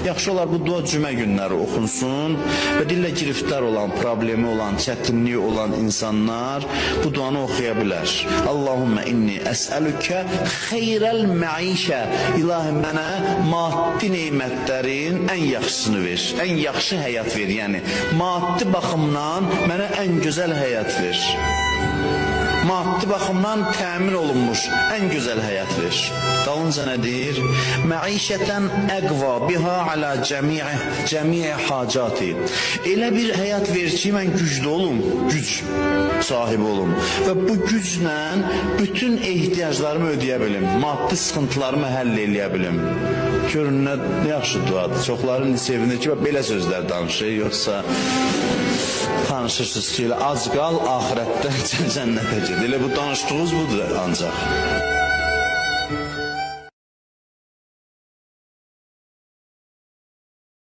Yaxşı olar bu dua cümə günləri oxunsun və dillə giriftar olan, problemi olan, çətinliyi olan insanlar bu duanı oxuya bilər. Allahümmə inni əsəlükə xeyrəl məişə. İlahi mənə maddi neymətlərin ən yaxşısını ver, ən yaxşı həyat ver. Yəni maddi baxımdan mənə ən gözəl həyat ver. Maddi baxımdan təmin olunmuş ən gözəl həyat ver. Dalınca nə deyir? Məişətən əqva biha alə cəmiə hacati. Elə bir həyat ver ki, mən güclü olum, güc sahibi olum. Və bu güclə bütün ehtiyaclarımı ödəyə bilim. Maddi sıxıntılarımı həll eləyə bilim. Görün, nə yaxşı duadır. Çoxların sevinir ki, belə sözlər danışır, yoxsa tanışırsınız ki, az qal, ahirətdə cənnətə ged. Elə bu danışdığınız budur ancaq.